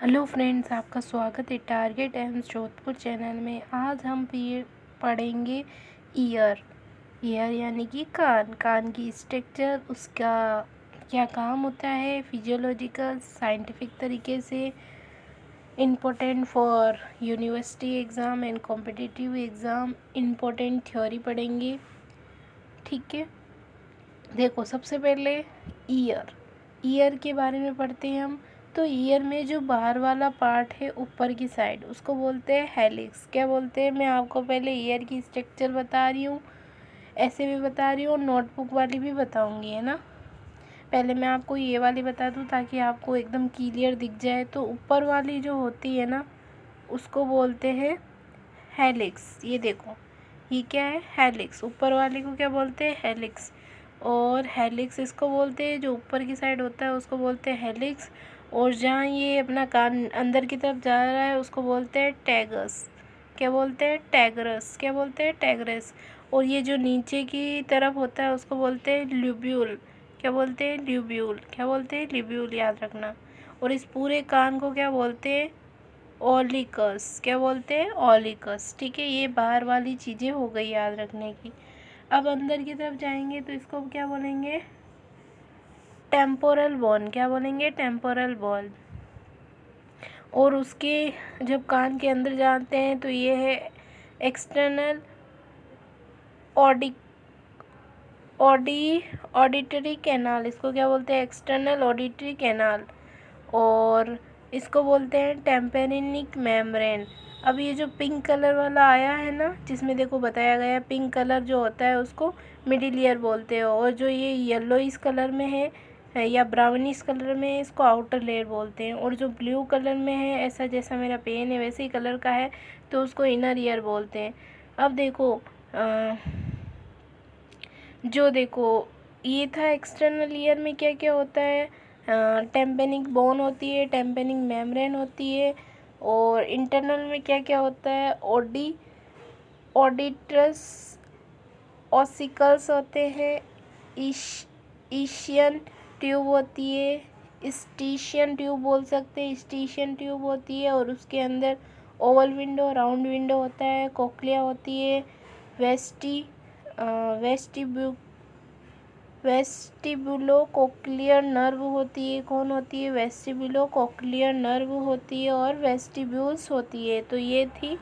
Hello friends, आपका स्वागत है टारगेट एम्स जोधपुर चैनल में। आज हम पढ़ेंगे ईयर। ईयर यानी कि कान की स्ट्रक्चर, उसका क्या काम होता है, फिजियोलॉजिकल साइंटिफिक तरीके से, important for university exam and competitive exam, important theory पढ़ेंगे। ठीक है, देखो सबसे पहले ईयर के बारे में पढ़ते हैं हम। तो ईयर में जो बाहर वाला पार्ट है ऊपर की साइड, उसको बोलते हैं हेलिक्स। क्या बोलते हैं? मैं आपको पहले ईयर की स्ट्रक्चर बता रही हूँ, ऐसे भी बता रही हूँ, नोटबुक वाली भी बताऊँगी, है ना। पहले मैं आपको ये वाली बता दूँ ताकि आपको एकदम क्लियर दिख जाए। तो ऊपर वाली जो होती है ना, उसको बोलते हैं हेलिक्स। ये देखो, ये क्या है? हेलिक्स। ऊपर वाले को क्या बोलते हैं? हेलिक्स। और हेलिक्स इसको बोलते हैं, जो ऊपर की साइड होता है उसको बोलते हैं हेलिक्स। और जहाँ ये अपना कान अंदर की तरफ जा रहा है उसको बोलते हैं टैगस। क्या बोलते हैं? टैगरस। क्या बोलते हैं? टैगरस। और ये जो नीचे की तरफ होता है उसको बोलते हैं ल्यूब्यूल। क्या बोलते हैं? ल्यूब्यूल। क्या बोलते हैं? ल्यूब्यूल, याद रखना। और इस पूरे कान को क्या बोलते हैं? ओलिकस। क्या बोलते हैं? ओलिकस। ठीक है, ये बाहर वाली चीज़ें हो गई याद रखने की। अब अंदर की तरफ जाएंगे तो इसको क्या बोलेंगे? Temporal bone. क्या बोलेंगे? Temporal bone. और उसके जब कान के अंदर जाते हैं तो ये है एक्सटर्नल ऑडिटरी कैनाल। इसको क्या बोलते हैं? External auditory canal. और इसको बोलते हैं टेम्पेरिनिक मेम्ब्रेन। अब ये जो पिंक कलर वाला आया है ना, जिसमें देखो बताया गया पिंक कलर जो होता है उसको मिडिल ईयर बोलते हैं, और जो ये येलो इस कलर में है या ब्राउनिश कलर में है, इसको आउटर लेयर बोलते हैं। और जो ब्लू कलर में है, ऐसा जैसा मेरा पेन है वैसे ही कलर का है, तो उसको इनर ईयर बोलते हैं। अब देखो जो देखो ये था एक्सटर्नल ईयर में क्या क्या होता है। टेम्पेनिक बोन होती है, टेम्पेनिक मेम्ब्रेन होती है। और इंटरनल में क्या क्या होता है? ऑडिट्रस ऑसिकल्स होते हैं, ईशियन ट्यूब होती है, स्टीशियन ट्यूब बोल सकते हैं, स्टीशियन ट्यूब होती है। और उसके अंदर ओवल विंडो, राउंड विंडो होता है, कोक्लिया होती है, वेस्टिबुलो कोक्लियर नर्व होती है। कौन होती है? वेस्टिबुलो कोक्लियर नर्व होती है और वेस्टिब्यूल्स होती है। तो ये थी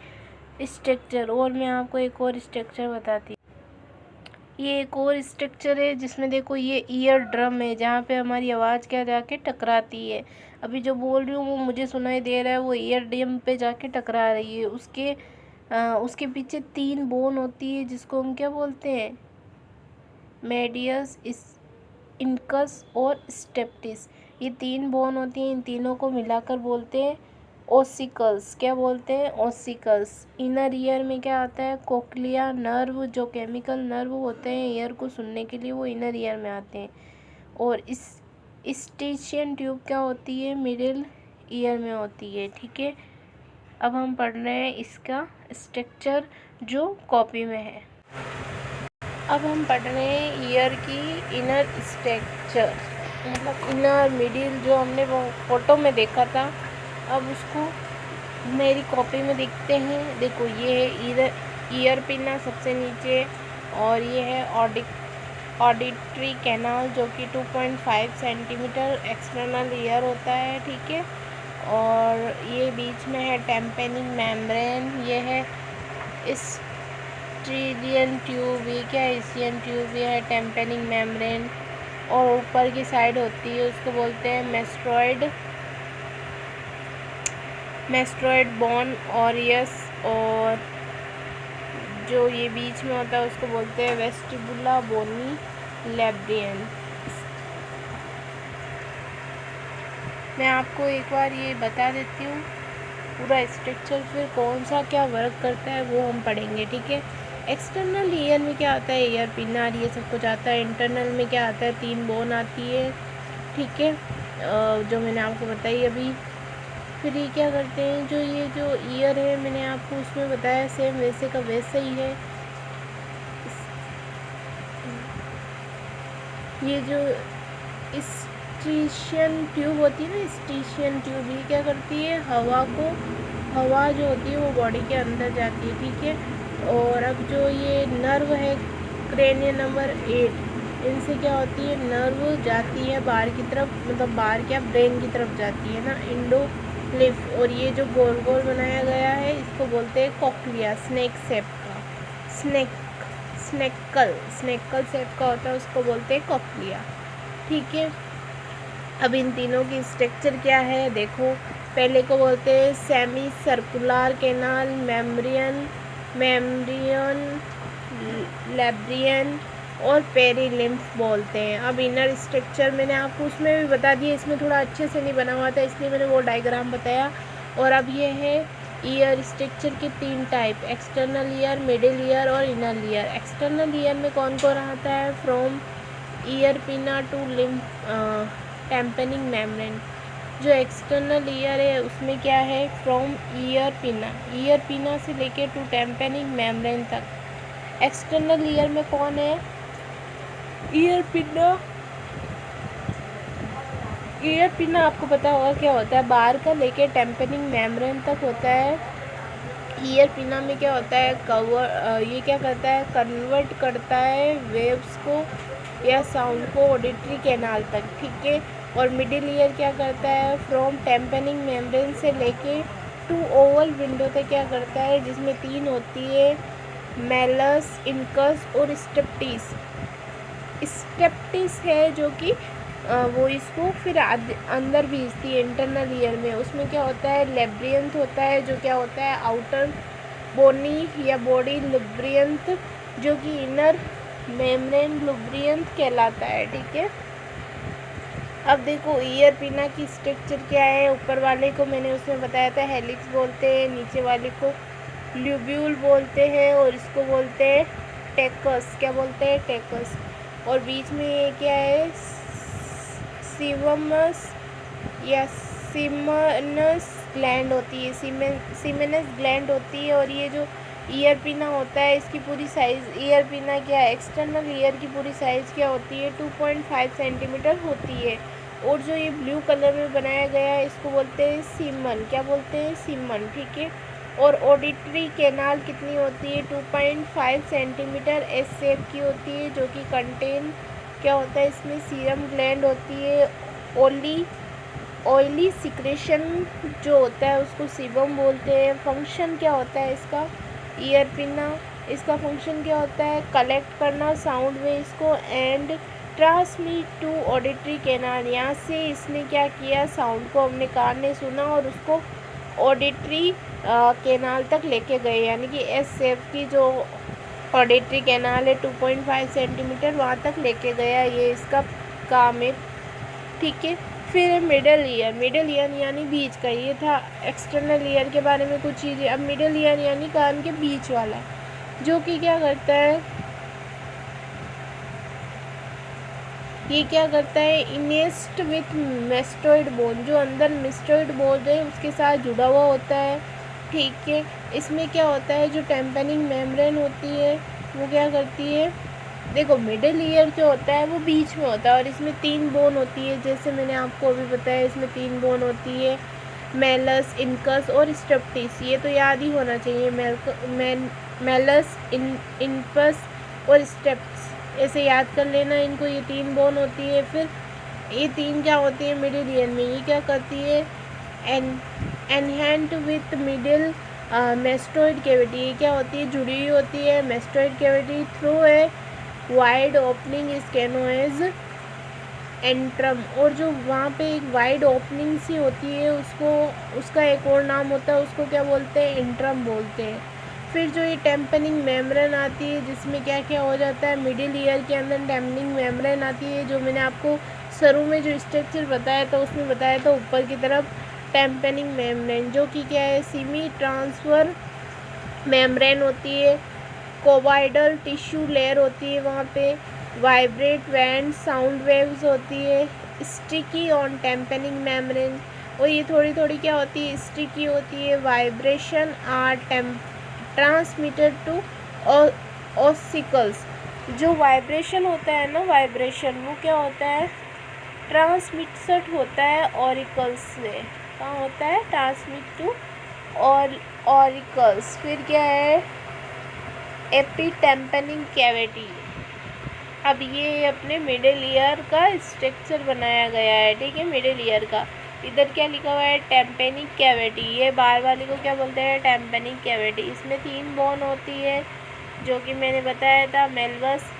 स्ट्रक्चर। और मैं आपको एक और स्ट्रक्चर बताती हूँ। ये एक और स्ट्रक्चर है जिसमें देखो ये ईयर ड्रम है, जहाँ पे हमारी आवाज़ क्या जाके टकराती है। अभी जो बोल रही हूँ वो मुझे सुनाई दे रहा है, वो ईयर ड्रम पे जाके टकरा रही है। उसके पीछे 3 बोन होती है जिसको हम क्या बोलते हैं? मेडियस, इनकस और स्टेप्टिस। ये 3 बोन होती हैं, इन तीनों को मिलाकर बोलते हैं ओसिकल्स। क्या बोलते हैं? ओसिकल्स। इनर ईयर में क्या आता है? कोक्लिया नर्व, जो केमिकल नर्व होते हैं ईयर को सुनने के लिए, वो इनर ईयर में आते हैं। और इस स्टीशियन ट्यूब क्या होती है? मिडिल ईयर में होती है। ठीक है, अब हम पढ़ रहे हैं इसका स्ट्रक्चर जो कॉपी में है। अब हम पढ़ रहे हैं ईयर की इनर स्ट्रक्चर, मतलब इनर मिडिल, जो हमने वो फोटो में देखा था, अब उसको मेरी कॉपी में देखते हैं। देखो ये है ईयर पिना सबसे नीचे, और ये है ऑडिटरी कैनाल जो कि 2.5 सेंटीमीटर एक्सटर्नल ईयर होता है। ठीक है, और ये बीच में है टेम्पेनिक मेम्ब्रेन। ये है स्टीलियन ट्यूब। ये क्या है? Asian tube. ये है टेम्पेनिक मेम्ब्रेन। और ऊपर की साइड होती है उसको बोलते हैं मेस्ट्रॉइड बोन ऑरियस। और जो ये बीच में होता है उसको बोलते हैं वेस्टिबुला बोनी लैब्रियन। मैं आपको एक बार ये बता देती हूँ पूरा स्ट्रक्चर, फिर कौन सा क्या वर्क करता है वो हम पढ़ेंगे। ठीक है, एक्सटर्नल ईयर में क्या आता है? ईयर पिनर, ये सब कुछ आता है। इंटरनल में क्या आता है? 3 बोन आती है। ठीक है, जो मैंने आपको बताई अभी। फिर ये क्या करते हैं? ये जो ईयर है मैंने आपको उसमें बताया, सेम वैसे का वैसे ही है। ये जो स्टीशियन ट्यूब होती है ना, स्टीशियन ट्यूब, ये क्या करती है, हवा जो होती है वो बॉडी के अंदर जाती है, ठीक है। और अब जो ये नर्व है क्रेनियम नंबर 8, इनसे क्या होती है, नर्व जाती है बाहर की तरफ, मतलब बाहर क्या, ब्रेन की तरफ जाती है ना, इंडोलिफ। और ये जो गोल गोल बनाया गया है इसको बोलते हैं कॉक्लिया, स्नेक शेप का, स्नेकल शेप का होता है, उसको बोलते हैं कॉक्लिया, ठीक है। अब इन तीनों की स्ट्रक्चर क्या है देखो, पहले को बोलते हैं सेमी सर्कुलर कैनाल, मेम्ब्रेन, लैब्रियन और पेरिलिम्फ बोलते हैं। अब इनर स्ट्रक्चर मैंने आपको उसमें भी बता दिया, इसमें थोड़ा अच्छे से नहीं बना हुआ था इसलिए मैंने वो डायग्राम बताया। और अब ये है ईयर स्ट्रक्चर के 3 type, external ear, middle ear और इनर ईयर। एक्सटर्नल ईयर में कौन कौन आता है, from ear pinna to tympanic membrane. जो एक्सटर्नल ईयर है उसमें क्या है, फ्रॉम ईयर पिना से लेके टू टेम्पनिंग मेम्ब्रेन तक। एक्सटर्नल ईयर में कौन है, ईयर पिना आपको पता होगा क्या होता है, बाहर का लेके टेम्पनिंग मेम्ब्रेन तक होता है। ईयर पिना में क्या होता है, ये क्या करता है, कन्वर्ट करता है वेव्स को या साउंड को ऑडिटरी कैनाल तक, ठीक है। और मिडिल ईयर क्या करता है, फ्रॉम टेम्पनिंग मेम्ब्रेन से लेके टू ओवल विंडो तक क्या करता है, जिसमें 3 होती है, मेलस, इनकस और स्टेप्टिस है, जो कि वो इसको फिर अंदर भेजती है इंटरनल ईयर में। उसमें क्या होता है, लेब्रियंथ होता है, जो क्या होता है, आउटर बोनी या बॉडी लुब्रियंथ, जो कि इनर मेम्ब्रेन लुब्रियंथ कहलाता है, ठीक है। अब देखो ईयर पिना की स्ट्रक्चर क्या है, ऊपर वाले को मैंने उसमें बताया था हेलिक्स बोलते हैं, नीचे वाले को ल्यूब्यूल बोलते हैं और इसको बोलते हैं टेकस, क्या बोलते हैं, टेकस। और बीच में ये क्या है, सीवमस या सीमनस ग्लैंड होती है, सीमेनस ग्लैंड होती है। और ये जो ईयर पिना होता है इसकी पूरी साइज़, ईयर पिना क्या है, एक्सटर्नल ईयर की पूरी साइज़ क्या होती है, 2.5 सेंटीमीटर होती है। और जो ये ब्लू कलर में बनाया गया है इसको बोलते हैं सीमन, क्या बोलते हैं, सीमन, ठीक है। और ऑडिटरी कैनाल कितनी होती है, 2.5 सेंटीमीटर एस शेप की होती है, जो कि कंटेन क्या होता है, इसमें सीरम ग्लैंड होती है। ऑयली सिक्रेशन जो होता है उसको सीबम बोलते हैं। फंक्शन क्या होता है इसका, ईयर पिना, इसका फंक्शन क्या होता है, कलेक्ट करना साउंड वेव्स को and transmit to auditory canal. यहाँ से इसने क्या किया, साउंड को अपने कान ने सुना और उसको ऑडिटरी कैनाल तक लेके गए, यानी कि एस शेप की जो ऑडिटरी कैनाल है 2.5 सेंटीमीटर वहाँ तक लेके गया, ये इसका काम है, ठीक है। फिर मिडल ईयर यानी बीच का, ये था एक्सटर्नल ईयर के बारे में कुछ चीज़ें। अब मिडल ईयर यानी कान के बीच वाला, जो कि क्या करता है, ये क्या करता है, इनेस्ट विथ मेस्टोइड बोन, जो अंदर मेस्टोइड बोन है उसके साथ जुड़ा हुआ होता है, ठीक है। इसमें क्या होता है, जो टेम्पनिंग मेम्ब्रेन होती है वो क्या करती है, देखो मिडिल ईयर जो होता है वो बीच में होता है और इसमें 3 बोन होती है, जैसे मैंने आपको अभी बताया इसमें 3 बोन होती है, मेलस, इनकस और स्टेप्टिस। ये तो याद ही होना चाहिए, मेलस, इनकस और स्टेप्स, ऐसे याद कर लेना इनको, ये 3 बोन होती है। फिर ये 3 क्या होती है मिडिल ईयर में, ये क्या करती है, एनहैंड विथ मिडिल मेस्टोइड कैविटी, ये क्या होती है, जुड़ी हुई होती है mastoid cavity through a wide opening is known as antrum. और जो वहाँ पे एक वाइड ओपनिंग सी होती है उसको, उसका एक और नाम होता है, उसको क्या बोलते हैं, एंट्रम बोलते हैं। फिर जो ये टेम्पनिंग मेम्ब्रेन आती है जिसमें क्या क्या हो जाता है, मिडिल ईयर के अंदर टेम्पनिंग मेम्ब्रेन आती है, जो मैंने आपको शुरू में जो स्ट्रक्चर बताया था उसमें बताया था ऊपर की तरफ टेम्पनिंग मेम्ब्रेन, जो कि क्या है, सेमी ट्रांसफर मेम्ब्रेन होती है, कोबाइडल टिश्यू लेयर होती है, वहाँ पे वाइब्रेट बैंड साउंड वेव्स होती है, स्टिकी ऑन टेम्पनिंग मेम्ब्रेन। और ये थोड़ी थोड़ी क्या होती है, स्टिकी होती है, vibration are transmitted to ossicles. जो वाइब्रेशन होता है ना, वाइब्रेशन वो क्या होता है, ट्रांसमिटेड होता है ऑरिकल्स से। कहाँ होता है? Transmit to auricles. फिर क्या है? Epitympanic cavity. अब ये अपने मिडिल ईयर का स्ट्रक्चर बनाया गया है, ठीक है, मिडिल ईयर का। इधर क्या लिखा हुआ है? Tympanic cavity. ये बाहर वाले को क्या बोलते हैं? Tympanic cavity. इसमें 3 बोन होती है, जो कि मैंने बताया था, मेलवस,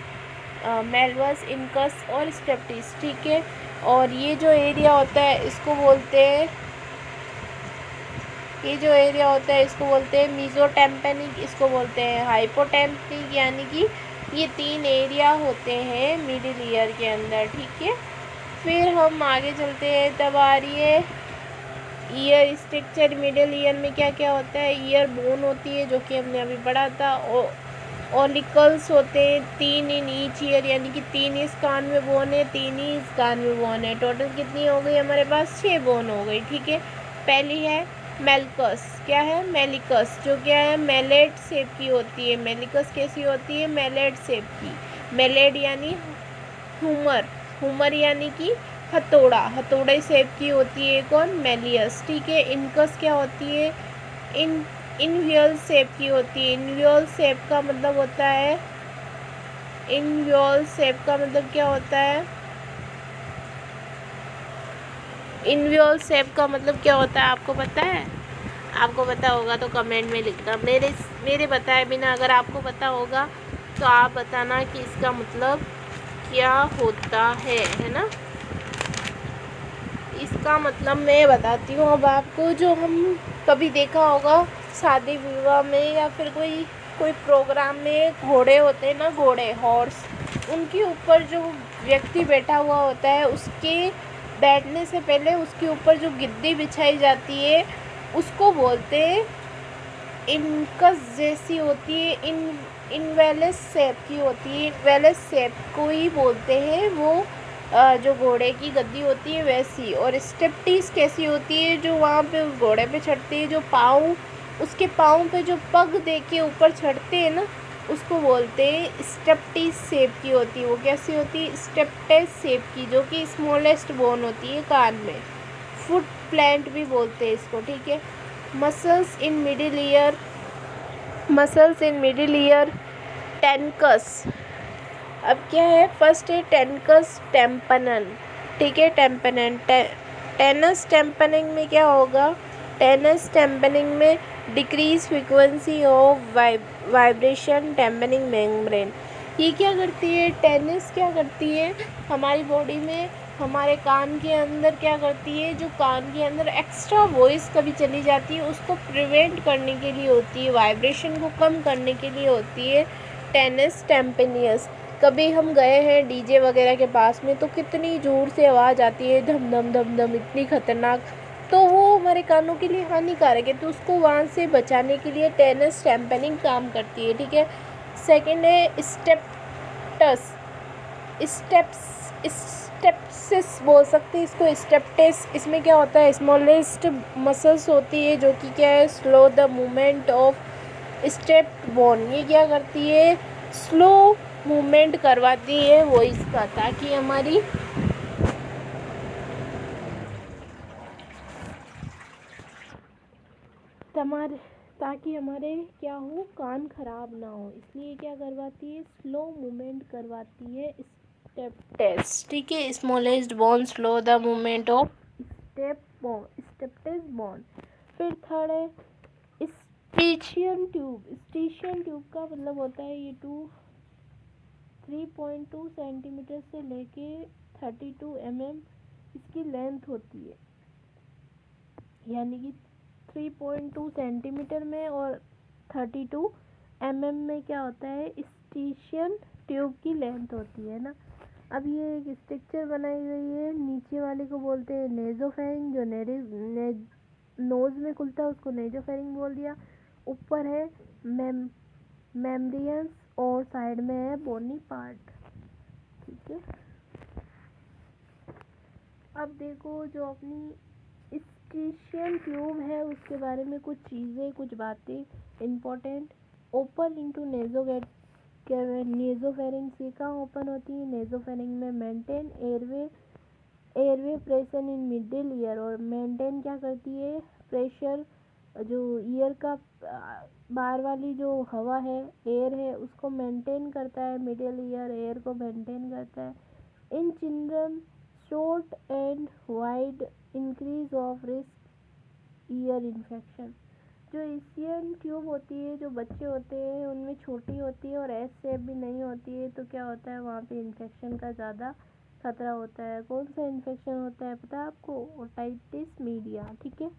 इनकस और स्टेप्टिस, ठीक है। और ये जो एरिया होता है इसको बोलते हैं, इसको बोलते हैं मीजोटेम्पेनिक, इसको बोलते हैं हाइपोटेम्पेनिक, यानी कि ये 3 एरिया होते हैं मिडिल ईयर के अंदर, ठीक है। फिर हम आगे चलते हैं। तब आ रही है ईयर स्ट्रक्चर। मिडिल ईयर में क्या क्या होता है? ईयर बोन होती है, जो कि हमने अभी पढ़ा था। ऑलिकल्स होते हैं 3 इन ईच ईयर, यानी कि 3 इस कान में बोन है, 3 ही इस कान में बोन है। टोटल कितनी हो गई हमारे पास? 6 बोन हो गई, ठीक है। पहली है मेलिकस। क्या है? मेलिकस, जो क्या है? मेलेट शेप की होती है। मेलिकस कैसी होती है? मेलेट शेप की। मेलेट यानी हुमर यानी कि हथौड़े शेप की होती है। कौन? मेलियस, ठीक है। इनकस क्या होती है? इनव्यूल शेप की होती है। इनव्यूल शेप का मतलब होता है, इनव्यूल शेप का मतलब क्या होता है? इनव्यूल शेप का मतलब क्या होता है? आपको पता है? आपको पता होगा तो कमेंट में लिखना। मेरे बताए बिना अगर आपको पता होगा तो आप बताना कि इसका मतलब क्या होता है ना। इसका मतलब मैं बताती हूँ अब आपको। जो हम कभी देखा होगा शादी विवाह में या फिर कोई प्रोग्राम में, घोड़े होते हैं ना, घोड़े, हॉर्स, उनके ऊपर जो व्यक्ति बैठा हुआ होता है, उसके बैठने से पहले उसके ऊपर जो गिद्दी बिछाई जाती है उसको बोलते हैं इनकस जैसी होती है, इनवेलस शेप की होती है। इनवेलस शेप को ही बोलते हैं वो, जो घोड़े की गद्दी होती है वैसी। और स्टेप्टीज कैसी होती है? जो वहाँ पे उस घोड़े पे चढ़ती है, जो पाँव, उसके पाँव पे जो पग दे के ऊपर चढ़ते हैं ना, उसको बोलते हैं स्टेप्टीज शेप की होती है। वो कैसी होती है? स्टेप्टेज शेप की, जो कि स्मॉलेस्ट बोन होती है कान में। फुट प्लांट भी बोलते हैं इसको, ठीक है। मसल्स इन मिडिल ईयर टेनकस। अब क्या है? फर्स्ट है टेनकस टेम्पनन, ठीक है। टेनस टेम्पनिंग में क्या होगा? टेनस टेम्पनिंग में decrease frequency of vibration tympanic membrane. ये क्या करती है? टेनिस क्या करती है हमारी बॉडी में, हमारे कान के अंदर क्या करती है? जो कान के अंदर एक्स्ट्रा वॉइस कभी चली जाती है उसको प्रिवेंट करने के लिए होती है, वाइब्रेशन को कम करने के लिए होती है टेनिस टेम्पेनियस। कभी हम गए हैं डीजे वगैरह के पास में तो कितनी ज़ोर से आवाज़ आती है, धम धम धम धम, इतनी ख़तरनाक, तो वो हमारे कानों के लिए हानिकारक है। तो उसको वहाँ से बचाने के लिए टेनिस टेम्पेनिंग काम करती है, ठीक है। सेकंड है स्टेप्टस, स्टेप्सिस बोल सकते हैं इसको, स्टेप्टिस। इसमें क्या होता है? स्मॉलेस्ट मसल्स होती है, जो कि क्या है? Slow the movement of step bone. ये क्या करती है? स्लो मूवमेंट करवाती है वॉइस का, ताकि हमारे क्या हो, कान खराब ना हो, इसलिए क्या करवाती है? स्लो मूवमेंट करवाती है स्टेप टेस्ट, ठीक है। Smallest bone slow the movement of stapes bone. फिर थर्ड है स्टिशियन ट्यूब का मतलब होता है ये 3.2 सेंटीमीटर से लेके 32 mm इसकी लेंथ होती है, यानी कि 3.2 सेंटीमीटर में और 32 mm में क्या होता है? स्टिशियन ट्यूब की लेंथ होती है ना। अब ये एक स्ट्रक्चर बनाई गई है, नीचे वाले को बोलते हैं नेजोफेरिंग, जो नोज़ में खुलता है उसको नेजोफेरिंग बोल दिया। ऊपर है मेम्ब्रेन्स और साइड में है बोनी पार्ट, ठीक है। अब देखो जो अपनी स्टिशियन ट्यूब है उसके बारे में कुछ चीज़ें, कुछ बातें इम्पोर्टेंट। ओपन इंटू नेजोफेरिंग से कहाँ ओपन होती है? नेजोफेरिंग में maintain airway airway pressure in middle ear, और मेंटेन क्या करती है, प्रेशर जो ईयर का बाहर वाली जो हवा है, एयर है, उसको मेंटेन करता है, मिडिल ईयर एयर को मेंटेन करता है। In children short and wide increase of risk ear infection. जो एशियन ट्यूब होती है, जो बच्चे होते हैं उनमें छोटी होती है और एस शेप भी नहीं होती है, तो क्या होता है वहाँ पे इन्फेक्शन का ज़्यादा खतरा होता है। कौन सा इन्फेक्शन होता है पता है आपको, ओटाइटिस मीडिया, ठीक है।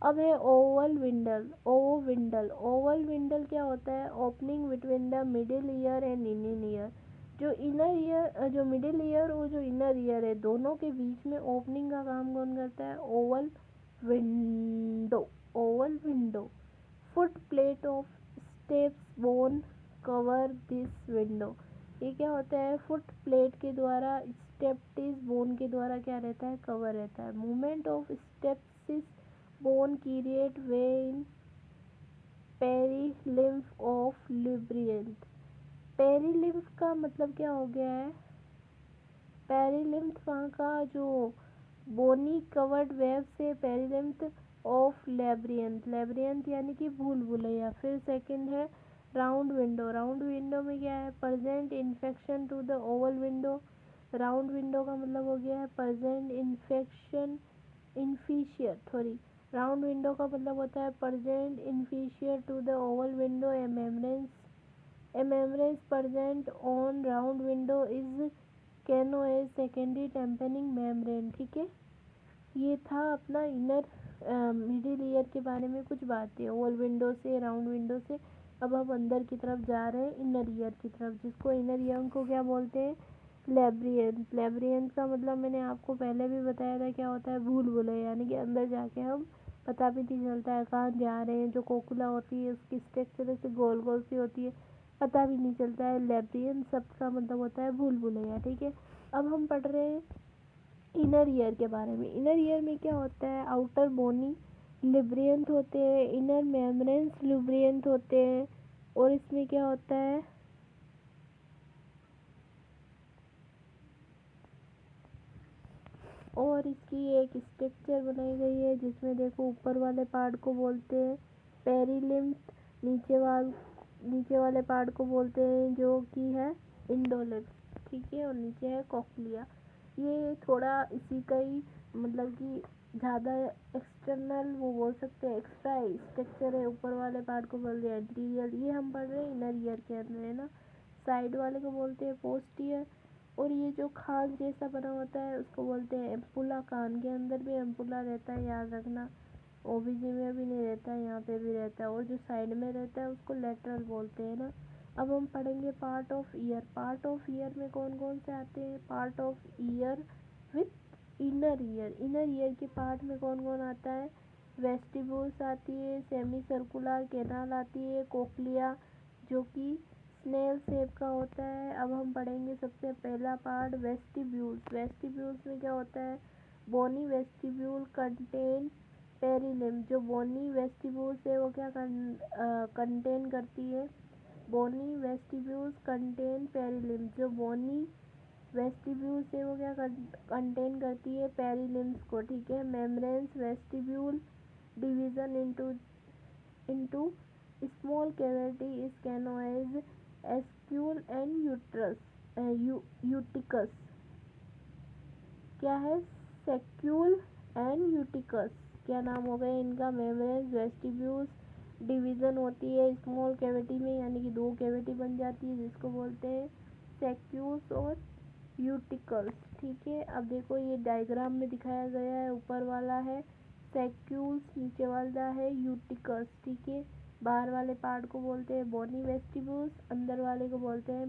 अब है ओवल विंडल, ओवल विंडल क्या होता है, opening between the middle ear and inner ear. जो इनर ईयर, जो मिडिल ईयर और जो इनर ईयर है, दोनों के बीच में ओपनिंग का काम कौन करता है, Oval window, Oval window. Foot plate of steps bone cover this window. ये क्या होता है, फुट प्लेट के द्वारा, स्टेप्टिस बोन के द्वारा क्या रहता है, कवर रहता है। Movement of stapes bone create wave in perilymph of labyrinth. Perilymph का मतलब क्या हो गया है, पेरीलिम्फ वहाँ का जो बोनी कवर्ड वेब से पेरीलिम्फ ऑफ लेब्रियंथ, लेब्रियंथ यानी कि भूल भुलैया। फिर सेकंड है राउंड विंडो, राउंड विंडो में क्या है, present infection to the oval window. Round window का मतलब हो गया है present infection, inferior sorry, round window का मतलब होता है present inferior to the oval window. A membrane present on round window is known as secondary tympanic membrane, ठीक है। ये था अपना इनर मिडिल ईयर के बारे में कुछ बातें, ओवल विंडो से, राउंड विंडो से। अब हम अंदर की तरफ जा रहे हैं, इनर ईयर की तरफ, जिसको इनर ईयर को क्या बोलते हैं, लेब्रियंथ। लेब्रियंथ का मतलब मैंने आपको पहले भी बताया था, क्या होता है, भूल भुलैया, यानी कि अंदर जाके हम पता भी नहीं चलता है कहाँ जा रहे हैं। जो कोकुला होती है उसकी स्ट्रक्चर ऐसे गोल गोल सी होती है, पता भी नहीं चलता है। लेब्रियंथ शब्द का मतलब होता है भूल भुलैया, ठीक है। अब हम पढ़ रहे हैं इनर ईयर के बारे में। इनर ईयर में क्या होता है, आउटर बोनी लिब्रियंथ होते हैं, इनर मेम्ब्रेन्स लिब्रियंथ होते हैं, और इसमें क्या होता है, और इसकी एक स्ट्रक्चर बनाई गई है, जिसमें देखो ऊपर वाले पार्ट को बोलते हैं पेरीलिम्फ, नीचे वाले पार्ट को बोलते हैं जो कि है इंडोलिम्फ, ठीक है, और नीचे है कॉक्लिया। ये थोड़ा इसी का ही मतलब कि ज़्यादा एक्सटर्नल वो बोल सकते हैं, एक्स्ट्रा स्ट्रक्चर है। ऊपर वाले पार्ट को बोलते हैं एंटीरियर, ये हम पढ़ रहे हैं इनर ईयर के अंदर, है ना। साइड वाले को बोलते हैं पोस्टीरियर, और ये जो खान जैसा बना होता है उसको बोलते हैं एम्पुला। कान के अंदर भी एम्पुला रहता है, याद रखना। ओबीजी में भी नहीं रहता है, यहाँ पे भी रहता है, और जो साइड में रहता है उसको लेटरल बोलते हैं ना। अब हम पढ़ेंगे part of year. Part of year में कौन कौन से आते हैं, part of year with inner ear. Inner ear के पार्ट में कौन कौन आता है, वेस्टिब्यूल्स आती है, सेमी सर्कुलर कैनाल आती है, कोक्लिया जो कि स्नेल शेप का होता है। अब हम पढ़ेंगे सबसे पहला पार्ट वेस्टिब्यूल्स। वेस्टिब्यूल्स में क्या होता है, बोनी वेस्टिब्यूल कंटेन पेरीलिम्फ। जो बोनी वेस्टिब्यूल्स है वो क्या कंटेन करती है, बोनी वेस्टिब्यूल्स कंटेन पेरीलिम्फ। जो बोनी वेस्टिब्यूल्स है वो क्या कंटेन करती है, पेरीलिम्फ को, ठीक है। Membranes vestibule division into small cavity is known as saccule and utricle. क्या है, सेक्यूल एंड यूटिकस, क्या नाम हो गए इनका, मेम्ब्रेन्स वेस्टिब्यूल्स डिवीज़न होती है स्मॉल कैविटी में, यानी कि दो कैविटी बन जाती है, जिसको बोलते हैं सेक्यूल्स और यूटिकल्स, ठीक है। अब देखो ये डायग्राम में दिखाया गया है, ऊपर वाला है सेक्यूल्स, नीचे वाला है यूटिकस, ठीक है। बाहर वाले पार्ट को बोलते हैं बोनी वेस्टिब्यूल्स, अंदर वाले को बोलते हैं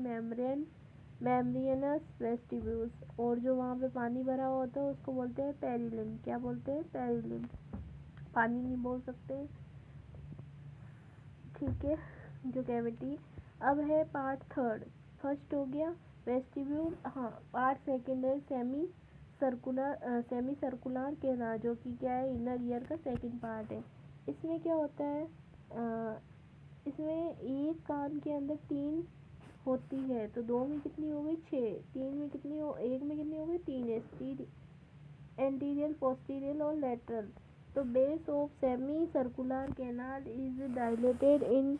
मेम्ब्रेनस वेस्टिब्यूल्स, और जो वहाँ पे पानी भरा हुआ होता है उसको बोलते हैं पेरीलिम्फ। क्या बोलते हैं, पेरीलिम्फ, पानी नहीं बोल सकते, ठीक है, जो कैविटी। अब है पार्ट थर्ड, फर्स्ट हो गया वेस्टिब्यूल, हाँ पार्ट सेकंड है सेमी सर्कुलर कैनाल, जो कि क्या है, इनर ईयर का सेकंड पार्ट है। इसमें क्या होता है, इसमें एक कान के अंदर 3 होती है, तो 2 में कितनी हो गई, 6, 3 में कितनी हो, 1 में कितनी हो गई, 3 है, एंटीरियर, पोस्टीरियर और लेटरल। तो base of semi circular canal is dilated in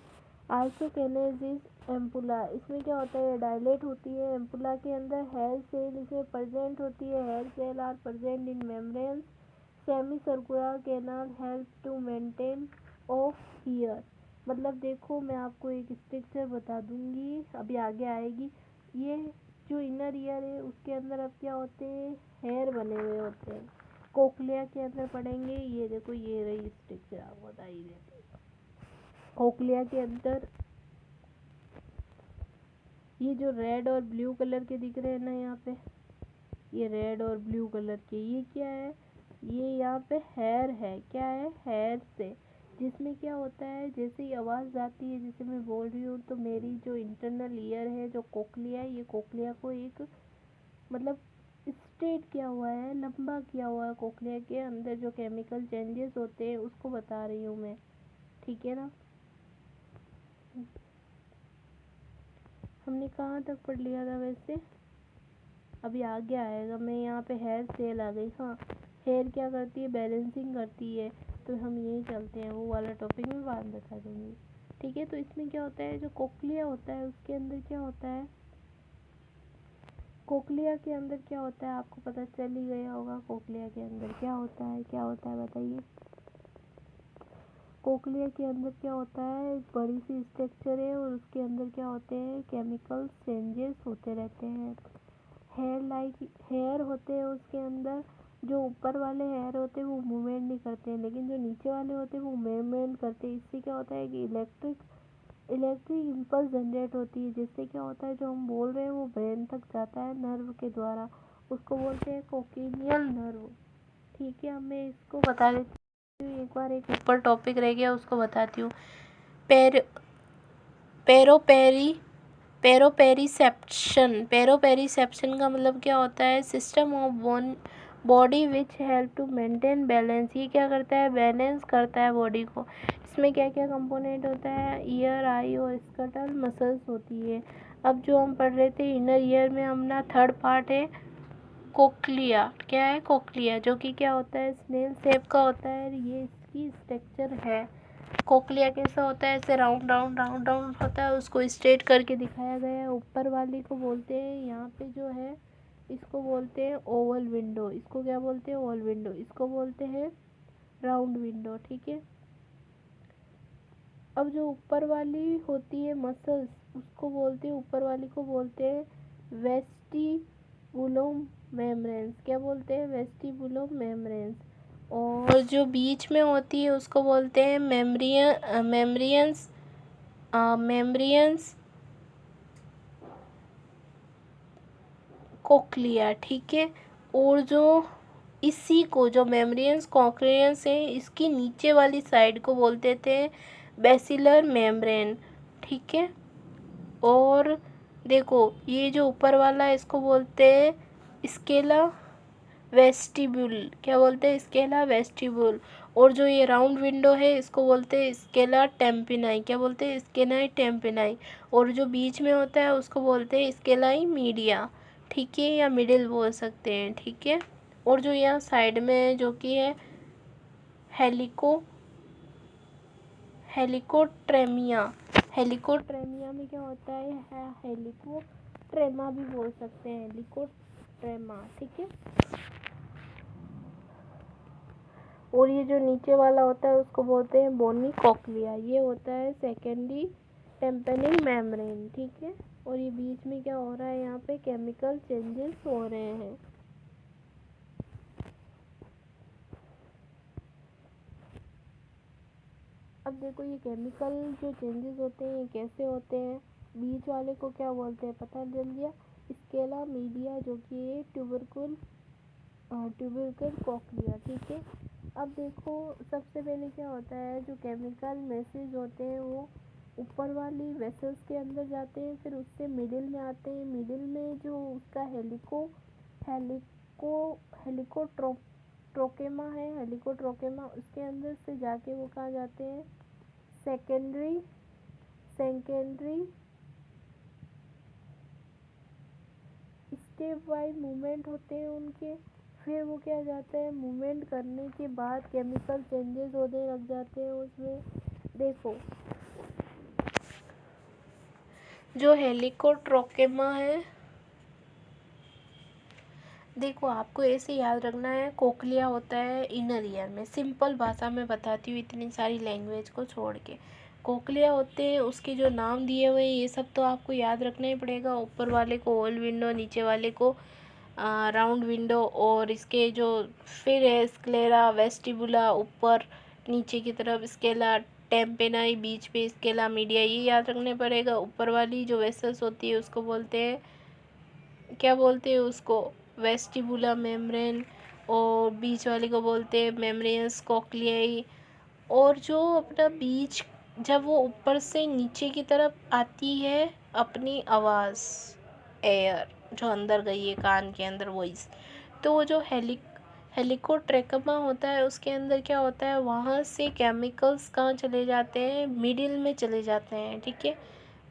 isokinesis ampulla. इसमें क्या होता है, डायलेट होती है एम्पुला के अंदर। हेयर सेल इसमें प्रेजेंट होती है, hair cell are present in membrane. Semi circular canal help to maintain of ear. मतलब देखो मैं आपको एक स्ट्रक्चर बता दूंगी, अभी आगे आएगी। ये जो इनर ईयर है उसके अंदर अब क्या होते हैं, हेयर बने हुए होते हैं। कोक्लिया के अंदर पढ़ेंगे, ये देखो ये रही स्ट्रक्चर, आपको बता ही देते हैं। कोक्लिया के अंदर ये जो रेड और ब्लू कलर के दिख रहे हैं ना, यहाँ पे ये रेड और ब्लू कलर के, ये क्या है, ये यहाँ पे हेयर है। क्या है, हेयर से, जिसमें क्या होता है, जैसे ही आवाज़ जाती है, जैसे मैं बोल रही हूँ, तो मेरी जो इंटरनल ईयर है, जो कोक्लिया है, ये कोक्लिया को एक मतलब स्ट्रेट किया हुआ है, लंबा किया हुआ है। कोक्लिया के अंदर जो केमिकल चेंजेस होते हैं उसको बता रही हूँ मैं, ठीक है ना। हमने कहाँ तक पढ़ लिया था वैसे, अभी आगे आएगा। मैं यहाँ पे हेयर सेल आ गई। हाँ, हेयर क्या करती है, बैलेंसिंग करती है। तो हम यही चलते हैं, वो वाला टॉपिक मैं बाद में बता दूँगी, ठीक है। तो इसमें क्या होता है, जो कोक्लिया होता है उसके अंदर क्या होता है, कोक्लिया के अंदर क्या होता है, आपको पता चल ही गया होगा। कोक्लिया के अंदर क्या होता है, क्या होता है बताइए। कोक्लिया के अंदर क्या होता है, एक बड़ी सी स्ट्रक्चर है और उसके अंदर क्या होते हैं, केमिकल चेंजेस होते रहते हैं। हेयर होते हैं उसके अंदर। जो ऊपर वाले हेयर होते हैं वो मूवमेंट नहीं करते हैं, लेकिन जो नीचे वाले होते हैं वो मूवमेंट करते हैं। इससे क्या होता है कि इलेक्ट्रिक इम्पल्स जनरेट होती है, जिससे क्या होता है, जो हम बोल रहे हैं वो ब्रेन तक जाता है नर्व के द्वारा। उसको बोलते हैं कोक्लिनियल नर्व, ठीक है। अब मैं इसको बता देती हूँ एक बार, एक ऊपर टॉपिक रह गया उसको बताती हूँ। पेरोपेरी पेरोपेरिसेप्शन का मतलब क्या होता है, system of body which help to maintain balance. ये क्या करता है, बैलेंस करता है बॉडी को। इसमें क्या क्या कंपोनेंट होता है, ईयर, आई और स्कटल मसल्स होती है। अब जो हम पढ़ रहे थे इनर ईयर में, अपना थर्ड पार्ट है कोक्लिया। क्या है, कोक्लिया, जो कि क्या होता है, स्नेल शेप का होता है। ये इसकी स्ट्रक्चर है। कोक्लिया कैसा होता है, ऐसे राउंड राउंड राउंड राउंड होता है, उसको स्ट्रेट करके दिखाया गया है। ऊपर वाली को बोलते हैं, यहाँ पे जो है इसको बोलते हैं ओवल विंडो। इसको क्या बोलते हैं, ओवल विंडो। इसको बोलते हैं राउंड विंडो, ठीक है। अब जो ऊपर वाली होती है मसल्स, उसको बोलते हैं, ऊपर वाली को बोलते हैं वेस्टिबुलम मेम्ब्रेन्स। क्या बोलते हैं, वेस्टिबुलम मेम्ब्रेन्स। और जो बीच में होती है उसको बोलते हैं मेम्ब्रियंस कोक्लिया, ठीक है। और जो इसी को, जो मेम्ब्रियंस कोक्लियंस है, इसकी नीचे वाली साइड को बोलते थे बेसिलर मेम्ब्रेन, ठीक है। और देखो ये जो ऊपर वाला है इसको बोलते हैं स्केला वेस्टिब्यूल। क्या बोलते हैं, स्केला वेस्टिब्यूल। और जो ये राउंड विंडो है इसको बोलते हैं स्केला टेम्पिनाई। क्या बोलते हैं, स्केलाई टेम्पिनाई। और जो बीच में होता है उसको बोलते हैं स्केलाई मीडिया, ठीक है, या मिडिल बोल सकते हैं, ठीक है। और जो यहाँ साइड में है जो कि है हेलिकोट्रेमिया। हेलिकोट्रेमिया में क्या होता है, हेलिकोट्रेमा भी बोल सकते हैं, हेलिकोट्रेमा, ठीक है। और ये जो नीचे वाला होता है उसको बोलते हैं बोनी कॉक्लिया। ये होता है सेकेंडरी टेम्पेनिंग मेम्ब्रेन, ठीक है। और ये बीच में क्या हो रहा है, यहाँ पे केमिकल चेंजेस हो रहे हैं। अब देखो ये केमिकल जो चेंजेस होते हैं ये कैसे होते हैं। बीच वाले को क्या बोलते हैं, पता चल गया, स्केला मीडिया, जो कि ट्यूबरकुल कॉक्लिया, ठीक है। अब देखो सबसे पहले क्या होता है, जो केमिकल मैसेज होते हैं वो ऊपर वाली वेसल्स के अंदर जाते हैं, फिर उससे मिडिल में आते हैं। मिडिल में जो उसका हेलिको हेलिकोट्रोकेमा है, हेलिकोट्रोकेमा, उसके अंदर से जाके वो कहाँ जाते हैं, secondary secondary step wise movement होते हैं उनके। फिर वो क्या जाता है, मूवमेंट करने के बाद केमिकल चेंजेस होने लग जाते हैं उसमें। देखो जो हेलिकोट्रोकेमा है, देखो आपको ऐसे याद रखना है, कोक्लिया होता है इनर ईयर में। सिंपल भाषा में बताती हूँ इतनी सारी लैंग्वेज को छोड़ के। कोक्लिया होते हैं, उसके जो नाम दिए हुए ये सब तो आपको याद रखना ही पड़ेगा। ऊपर वाले को ओवल विंडो, नीचे वाले को राउंड विंडो, और इसके जो फिर है स्क्लेरा, वेस्टिबुला ऊपर नीचे की तरफ, स्केला टेम्पेनाई बीच पे, स्केला मीडिया, ये याद रखने पड़ेगा। ऊपर वाली जो वेसल्स होती है उसको बोलते हैं, क्या बोलते हैं उसको, वेस्टिबुला मेम्ब्रेन, और बीच वाली को बोलते हैं मेम्ब्रेनस कोक्लियाई। और जो अपना बीच, जब वो ऊपर से नीचे की तरफ आती है अपनी आवाज़, एयर जो अंदर गई है कान के अंदर, वॉइस, तो वो जो हेलिकोट्रेकमा होता है उसके अंदर क्या होता है, वहाँ से केमिकल्स कहाँ चले जाते हैं, मिडिल में चले जाते हैं। ठीक है,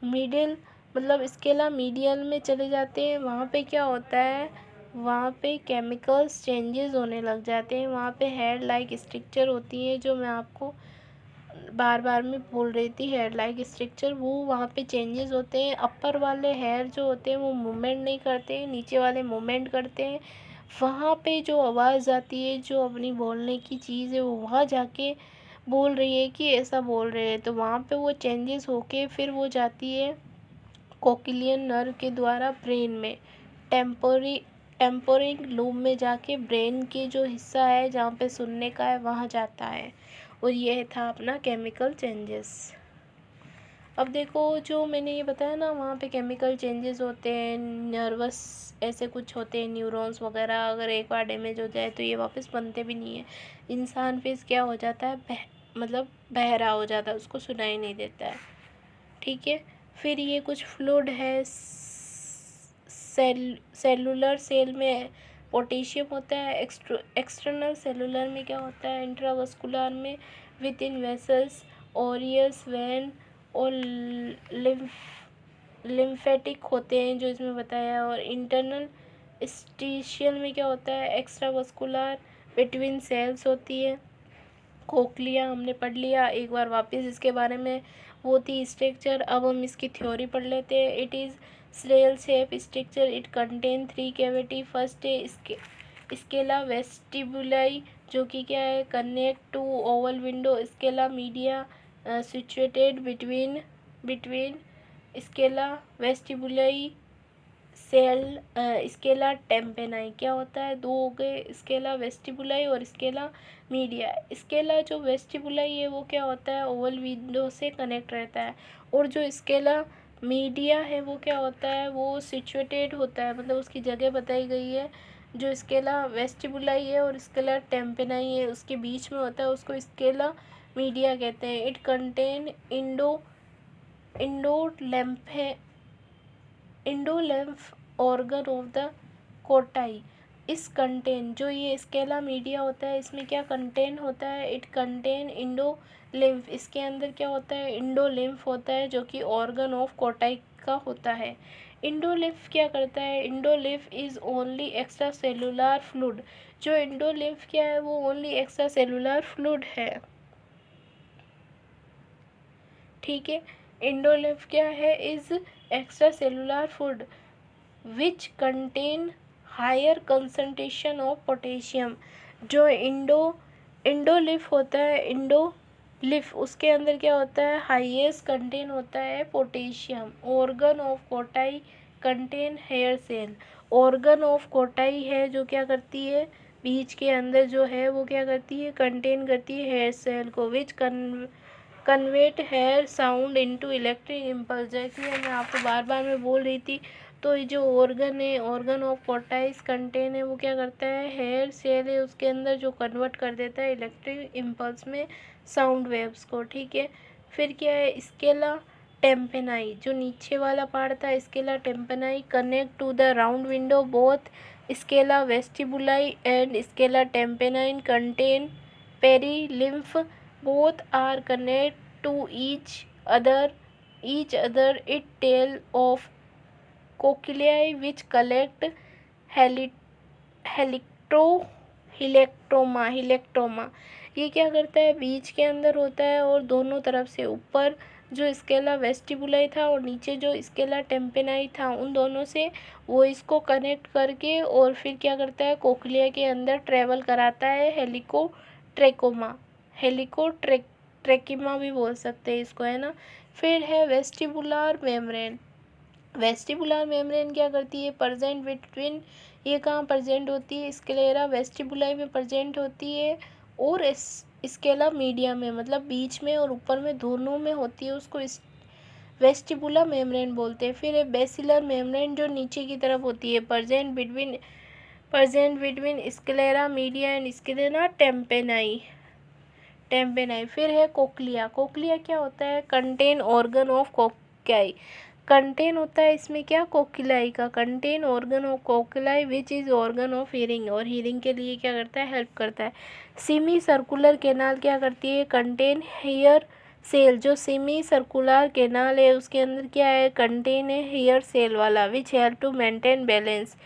मिडिल मतलब स्केला मीडियल में चले जाते हैं। वहाँ पे क्या होता है, वहाँ पे केमिकल्स चेंजेस होने लग जाते हैं। वहाँ पे हेड लाइक स्ट्रक्चर होती है, जो मैं आपको बार बार में बोल रही थी, हेयर लाइक स्ट्रक्चर, वो वहाँ पे चेंजेस होते हैं। अपर वाले हेयर जो होते हैं वो मूवमेंट नहीं करते हैं, नीचे वाले मूवमेंट करते हैं। वहाँ पे जो आवाज़ आती है, जो अपनी बोलने की चीज़ है, वो वहाँ जाके बोल रही है कि ऐसा बोल रहे हैं, तो वहाँ पे वो चेंजेस होके फिर वो जाती है कोक्लियन नर्व के द्वारा ब्रेन में, टेम्पोरिक लूप में जाके ब्रेन के जो हिस्सा है जहाँ पे सुनने का है वहाँ जाता है। और यह था अपना केमिकल चेंजेस। अब देखो जो मैंने ये बताया ना, वहाँ पे केमिकल चेंजेस होते हैं, नर्वस ऐसे कुछ होते हैं, न्यूरॉन्स वगैरह, अगर एक बार डैमेज हो जाए तो ये वापस बनते भी नहीं है। इंसान फिर क्या हो जाता है, मतलब बहरा हो जाता है, उसको सुनाई नहीं देता है। ठीक है, फिर ये कुछ फ्लूइड है, सेलुलर सेल में पोटेशियम होता है, एक्सटर्नल सेलुलर में क्या होता है, इंट्रावस्कुलर में with in vessels, Orius when, और लिम्फेटिक होते हैं जो इसमें बताया है। और इंटरनल स्टीशियल में क्या होता है, एक्स्ट्रावस्कुलर बिटवीन सेल्स होती है। कोक्लिया हमने पढ़ लिया, एक बार वापस इसके बारे में, वो थी स्ट्रक्चर। अब हम इसकी थ्योरी पढ़ लेते हैं। It is snail shape structure, it contain 3 cavity. First है स्केला वेस्टिबुलाई, जो कि क्या है, connect to oval window. Scala media situated between scala vestibuli cell, scala tympani, क्या होता है, दो हो गए, स्केला वेस्टिबुलाई और स्केला मीडिया। स्केला जो वेस्टिबुलाई है वो क्या होता है, ओवल विंडो से कनेक्ट रहता है। और जो स्केला मीडिया है वो क्या होता है, वो सिचुएटेड होता है, मतलब उसकी जगह बताई गई है। जो स्केला वेस्टिबुलाई है और स्केला टेम्पेनाई है उसके बीच में होता है, उसको स्केला मीडिया कहते हैं। It contain endolymph organ of the corti. इस कंटेन, जो ये स्केला मीडिया होता है, इसमें क्या कंटेन होता है, इट कंटेन इंडोलिम्फ। इसके अंदर क्या होता है, इंडोलिम्फ होता है, जो कि ऑर्गन ऑफ कोटाई का होता है। इंडोलिम्फ क्या करता है, endolymph is only extra cellular fluid. जो इंडोलिम्फ क्या है, वो ओनली एक्स्ट्रा सेलुलर फ्लूइड है। ठीक है, इंडोलिम्फ क्या है, is extra cellular fluid which contain higher concentration of potassium. जो इंडोलिफ होता है, इंडोलिफ उसके अंदर क्या होता है, हाईएस्ट कंटेन होता है potassium. Organ of Corti contain hair cell. Organ of Corti है जो क्या करती है, बीज के अंदर जो है वो क्या करती है, कंटेन करती है हेयर सेल को, which convert hair sound into electric impulse. जैसे मैं आपको बार बार मैं बोल रही थी, तो ये जो ऑर्गन है, ऑर्गन ऑफ कोटाइस कंटेन है, वो क्या करता है, हेयर सेल है उसके अंदर, जो कन्वर्ट कर देता है इलेक्ट्रिक इम्पल्स में साउंड वेव्स को। ठीक है, फिर क्या है, स्केला टेम्पेनाई, जो नीचे वाला पार्ट था, scala tympani connect to the round window. Both scala vestibuli and scala tympani contain perilymph, both are connected to each other it tail of cochleae which collect heli- हिलेक्टोमा। हिलेक्टोमा ये क्या करता है, बीच के अंदर होता है और दोनों तरफ से ऊपर जो स्केला वेस्टिबुलाई था और नीचे जो स्केला टेम्पेनाई था, उन दोनों से वो इसको कनेक्ट करके और फिर क्या करता है, कोक्लिया के अंदर ट्रेवल कराता है। हेलिकोट्रेकोमा, हेलिकोट्रेकिमा भी बोल सकते हैं इसको, है ना। फिर है वेस्टिबुलर मेम्ब्रेन। वेस्टिबुलर मेम्ब्रेन क्या करती है, प्रेजेंट बिटवीन, ये कहाँ प्रेजेंट होती है, स्क्लेरा वेस्टिबुलाई में प्रेजेंट होती है और स्केला मीडिया में, मतलब बीच में और ऊपर में दोनों में होती है, उसको वेस्टिबुलर मेम्ब्रेन बोलते हैं। फिर है बेसिलर मेम्ब्रेन जो नीचे की तरफ होती है, present between sclera media and sclera tympani. फिर है कोक्लिया। कोक्लिया क्या होता है, contain organ of cochlea. Contain होता है इसमें क्या, कोक्लाई का contain organ of cochlea which is organ of hearing, और हियरिंग के लिए क्या करता है, हेल्प करता है। सेमी सर्कुलर कैनाल क्या करती है, कंटेन हेयर सेल। जो सेमी सर्कुलर कैनाल है उसके अंदर क्या है, कंटेन है हेयर सेल वाला, which help to maintain balance.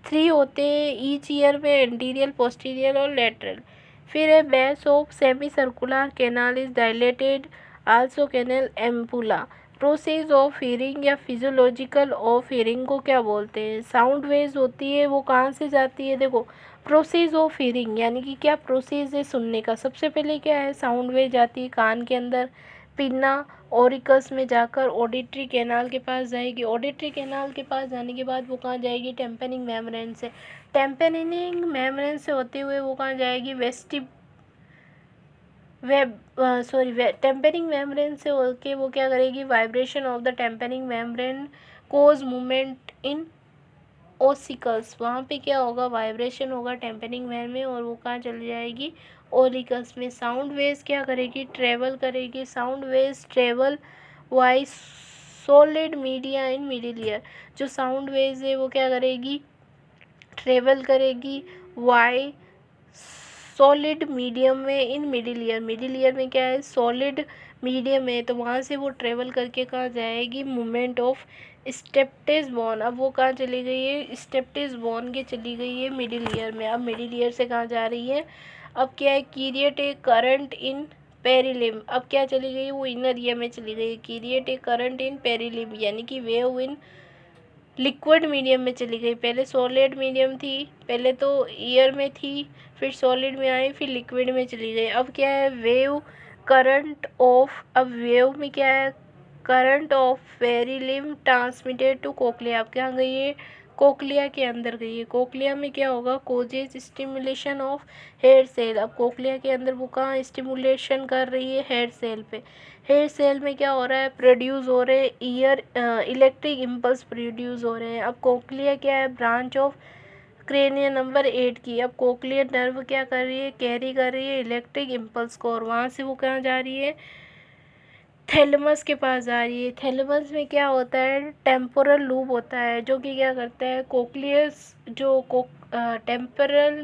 3 होते हैं ईच ईयर में, एंटीरियर, पोस्टीरियर और लेटरल। फिर है base of semi circular canal is dilated, also canal ampulla. Process of hearing या फिजियोलॉजिकल ऑफ हियरिंग को क्या बोलते हैं, साउंड वेव्स होती है, वो कहाँ से जाती है, देखो प्रोसेस ऑफ हियरिंग यानी कि क्या प्रोसेस है सुनने का। सबसे पहले क्या है, साउंड वेव जाती है कान के अंदर, पिन्ना ओरिकस में जाकर ऑडिटरी कैनाल के पास जाएगी। ऑडिटरी कैनाल के पास जाने के बाद वो कहाँ जाएगी, टेम्पेनिंग मेम्ब्रेन से। टेम्पेनिंग मेम्ब्रेन से होते हुए वो कहाँ जाएगी, टेम्पेनिंग मेम्ब्रेन से होके वो क्या करेगी, vibration of the tympanic membrane cause movement in ossicles. वहाँ पे क्या होगा, वाइब्रेशन होगा टेम्पेनिंग मेम्ब्रेन में और वो कहाँ चली जाएगी, ओरिकल्स में। साउंड वेव्स क्या करेगी, ट्रेवल करेगी। Sound waves travel via solid media in middle ear. जो साउंड वेव्स है वो क्या करेगी, ट्रेवल करेगी वाई सॉलिड मीडियम में इन मिडिल ईयर। मिडिल ईयर में क्या है, सॉलिड मीडियम है, तो वहाँ से वो ट्रेवल करके कहाँ जाएगी, मूवमेंट ऑफ स्टेप्टेस बोन। अब वो कहाँ चली गई है, स्टेप्टेस बोन के चली गई है मिडिल ईयर में। अब मिडिल ईयर से कहाँ जा रही है, अब क्या है, क्रिएट ए करंट इन पेरिलिम। अब क्या चली गई, वो इनर ईयर में चली गई, क्रिएट ए करंट इन पेरिलिम यानी कि वेव इन लिक्विड मीडियम में चली गई। पहले सॉलिड मीडियम थी, पहले तो ईयर में थी, फिर सॉलिड में आई, फिर लिक्विड में चली गई। अब क्या है, वेव करंट ऑफ, अब वेव में क्या है, current of perilymph transmitted to cochlea. अब क्या गई है, कोक्लिया के अंदर गई है। कोक्लिया में क्या होगा, causes stimulation of hair cell. अब कोक्लिया के अंदर वो कहाँ स्टिमुलेशन कर रही है, हेयर सेल पे। हेयर सेल में क्या हो रहा है, प्रोड्यूस हो रहे हैं ईयर इलेक्ट्रिक इम्पल्स प्रोड्यूस हो रहे हैं। अब कोक्लिया क्या है, ब्रांच ऑफ क्रेनिया नंबर 8 की। अब कोक्लियर नर्व क्या कर रही है, कैरी कर रही है इलेक्ट्रिक इम्पल्स को, और वहाँ से वो कहाँ जा रही है, थैलेमस के पास जा रही है। थैलेमस में क्या होता है, टेम्पोरल लूब होता है, जो कि क्या करता है, कोक्लियस जो टेम्पोरल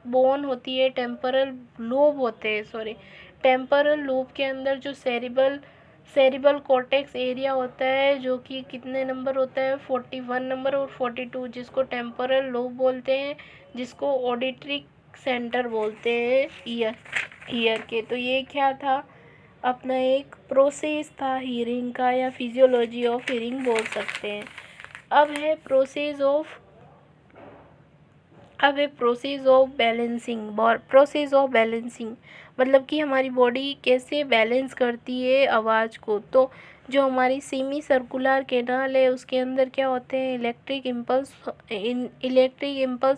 बोन होती है, टेम्पोरल लूब होते हैं, सॉरी, टेम्पोरल लूब के अंदर जो सेरिबल कॉर्टेक्स एरिया होता है, जो कि कितने नंबर होता है, 41 नंबर और 42, जिसको टेम्पोरल लूब बोलते हैं, जिसको ऑडिटरी सेंटर बोलते हैं ईयर के। तो ये क्या था, अपना एक प्रोसेस था हियरिंग का, या फिजियोलॉजी ऑफ हियरिंग बोल सकते हैं। अब है प्रोसेस ऑफ बैलेंसिंग। मतलब कि हमारी बॉडी कैसे बैलेंस करती है आवाज़ को। तो जो हमारी सेमी सर्कुलर कैनाल है उसके अंदर क्या होते हैं, इलेक्ट्रिक इम्पल्स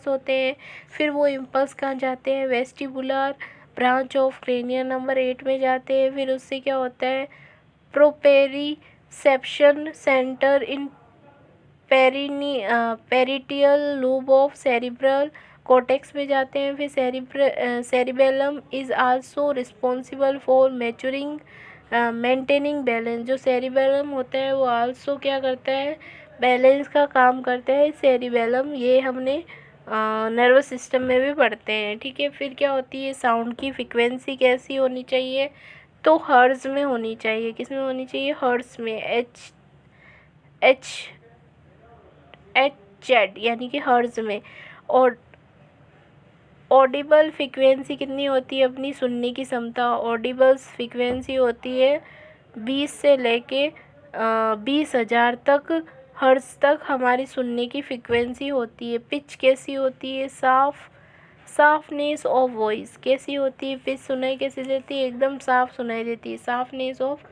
होते हैं। फिर वो इम्पल्स कहाँ जाते हैं, vestibular branch of cranial number 8 में जाते हैं। फिर उससे क्या होता है, proprioception centre in parietal lobe of cerebral cortex में जाते हैं। फिर cerebellum is also responsible for maintaining balance. जो सेरिबेलम होता है वो आल्सो क्या करता है, बैलेंस का काम करता है सेरिबेलम। ये हमने नर्वस सिस्टम में भी पढ़ते हैं, ठीक है। फिर क्या होती है, साउंड की फ्रिक्वेंसी कैसी होनी चाहिए, तो हर्ट्ज़ में होनी चाहिए। किस में होनी चाहिए, हर्ट्ज़ में, एच जेड यानी कि हर्ट्ज़ में। और ऑडिबल फ्रीक्वेंसी कितनी होती है अपनी सुनने की क्षमता? ऑडिबल फ्रीक्वेंसी होती है 20 से लेके 20,000 तक हर्ट्ज तक हमारी सुनने की फ्रीक्वेंसी होती है। पिच कैसी होती है? साफनेस ऑफ वॉइस कैसी होती है? पिच सुनाई कैसे देती है? एकदम साफ सुनाई देती है। साफनेस ऑफ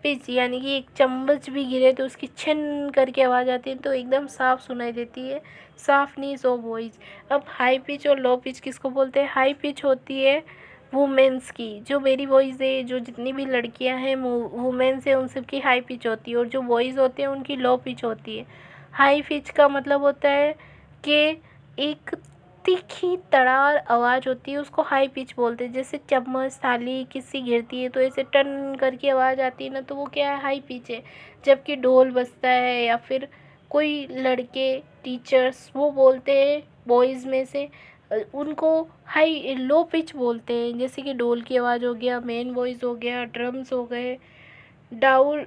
पिच यानी कि एक चम्मच भी गिरे तो उसकी छिन करके आवाज़ आती है तो एकदम साफ सुनाई देती है। साफनेस ऑफ वॉइस। अब हाई पिच और लो पिच किसको बोलते हैं? हाई पिच होती है वुमेन्स की, जो मेरी वॉइस है, जो जितनी भी लड़कियां हैं वुमेन्स है उन सब की हाई पिच होती है, और जो बॉयज़ होते हैं उनकी लो पिच होती है। हाई पिच का मतलब होता है कि एक तीखी तड़ार आवाज़ होती है, उसको हाई पिच बोलते हैं। जैसे चम्मच थाली किसी गिरती है तो ऐसे टन करके आवाज़ आती है ना, तो वो क्या है? हाई पिच है। जबकि ढोल बजता है या फिर कोई लड़के टीचर्स वो बोलते हैं बॉयज़ में से, उनको हाई लो पिच बोलते हैं। जैसे कि ढोल की आवाज़ हो गया, मेन वॉइस हो गया, ड्रम्स हो गए, डाउल,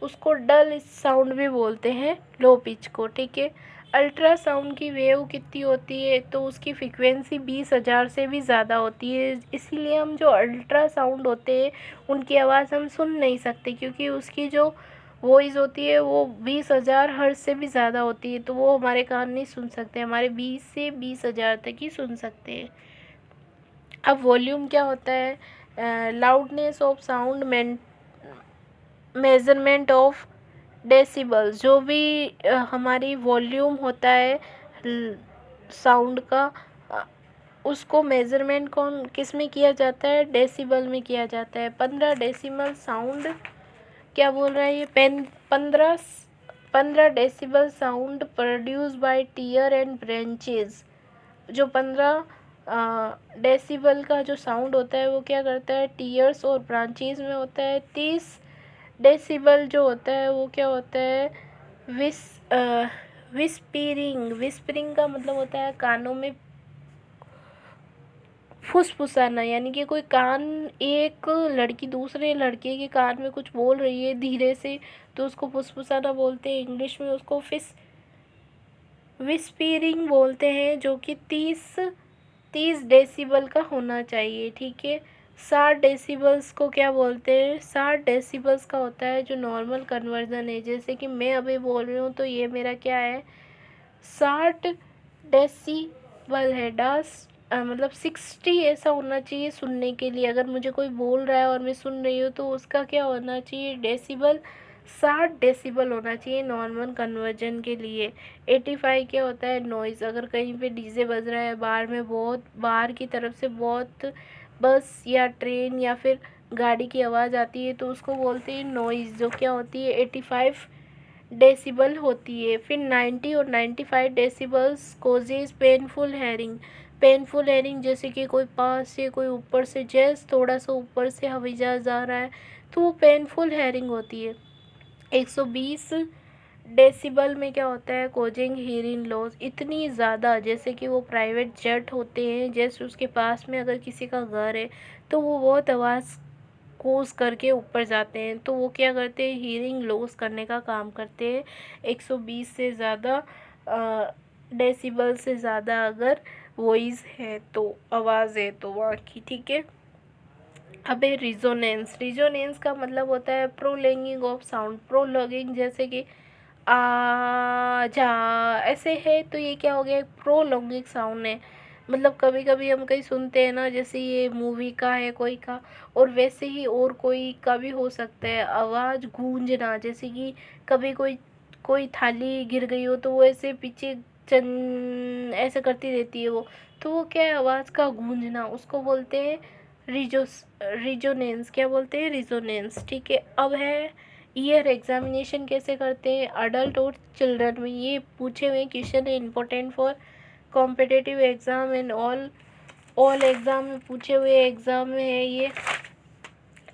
उसको डल साउंड भी बोलते हैं लो पिच को, ठीक है। अल्ट्रासाउंड की वेव कितनी होती है? तो उसकी फ्रीक्वेंसी 20,000 से भी ज़्यादा होती है। इसीलिए हम जो अल्ट्रासाउंड होते हैं उनकी आवाज़ हम सुन नहीं सकते, क्योंकि उसकी जो वॉइस होती है वो 20,000 हर्ट्ज से भी ज़्यादा होती है, तो वो हमारे कान नहीं सुन सकते। हमारे 20 से 20,000 तक ही सुन सकते हैं। अब वॉल्यूम क्या होता है? Loudness of sound measurement of decibels. जो भी हमारी वॉल्यूम होता है साउंड का, उसको मेजरमेंट कौन किस में किया जाता है? डेसिबल में किया जाता है। 15 डेसिबल साउंड क्या बोल रहा है ये? 15 decibel sound produce by tear and branches. जो 15 डेसिबल का जो साउंड होता है वो क्या करता है? टीयर्स और ब्रांचेस में होता है। 30 डेसिबल जो होता है वो क्या होता है? विस विस्परिंग। विस्परिंग का मतलब होता है कानों में फुसफुसाना, यानी कि कोई कान, एक लड़की दूसरे लड़के के कान में कुछ बोल रही है धीरे से तो उसको फुसफुसाना बोलते हैं। इंग्लिश में उसको विस्परिंग बोलते हैं, जो कि 30 डेसिबल का होना चाहिए, ठीक है। 60 डेसिबल्स को क्या बोलते हैं? 60 डेसिबल्स का होता है जो नॉर्मल कन्वर्जन है। जैसे कि मैं अभी बोल रही हूँ तो ये मेरा क्या है? 60 डेसिबल है। मतलब 60 ऐसा होना चाहिए सुनने के लिए। अगर मुझे कोई बोल रहा है और मैं सुन रही हूँ तो उसका क्या होना चाहिए? डेसिबल 60 डेसिबल होना चाहिए नॉर्मल कन्वर्जन के लिए। 85 क्या होता है? नॉइज़। अगर कहीं पे डीजे बज रहा है बाहर में, बहुत बाहर की तरफ से बहुत बस या ट्रेन या फिर गाड़ी की आवाज़ आती है तो उसको बोलते हैं नॉइज़, जो क्या होती है? 85 डेसिबल होती है। फिर 90 और 95 decibels causes painful hearing. Painful hearing जैसे कि कोई पास से, कोई ऊपर से, जैसे थोड़ा सा ऊपर से हवाई जहाज आ रहा है तो वो पेनफुल हेयरिंग होती है। 120 डेसिबल में क्या होता है? Causing hearing loss. इतनी ज़्यादा, जैसे कि वो प्राइवेट जेट होते हैं, जैसे उसके पास में अगर किसी का घर है तो वो बहुत आवाज़ कोस करके ऊपर जाते हैं तो वो क्या करते हैं? हीरिंग लॉस करने का काम करते हैं। 120 से ज़्यादा डेसिबल से ज़्यादा अगर वॉइस है तो, आवाज़ है तो वहाँ की, ठीक है। अब है रिजोनेंस। रिजोनेंस का मतलब होता है प्रोलॉन्गिंग ऑफ साउंड। प्रोलॉन्गिंग जैसे कि आ जा ऐसे है तो ये क्या हो गया? प्रोलॉन्गिंग साउंड है। मतलब कभी कभी हम कहीं सुनते हैं ना, जैसे ये मूवी का है कोई का, और वैसे ही और कोई का भी हो सकता है आवाज़ गूंजना। जैसे कि कभी कोई कोई थाली गिर गई हो तो वो ऐसे पीछे चन ऐसे करती रहती है वो, तो वो क्या है? आवाज़ का गूंजना, उसको बोलते हैं रिजोनेंस। क्या बोलते हैं? रिजोनेंस, ठीक है। अब है ईयर एग्जामिनेशन कैसे करते हैं अडल्ट और चिल्ड्रन में। ये पूछे हुए क्वेश्चन है, important for competitive exam and all exam में पूछे हुए एग्ज़ाम में है ये,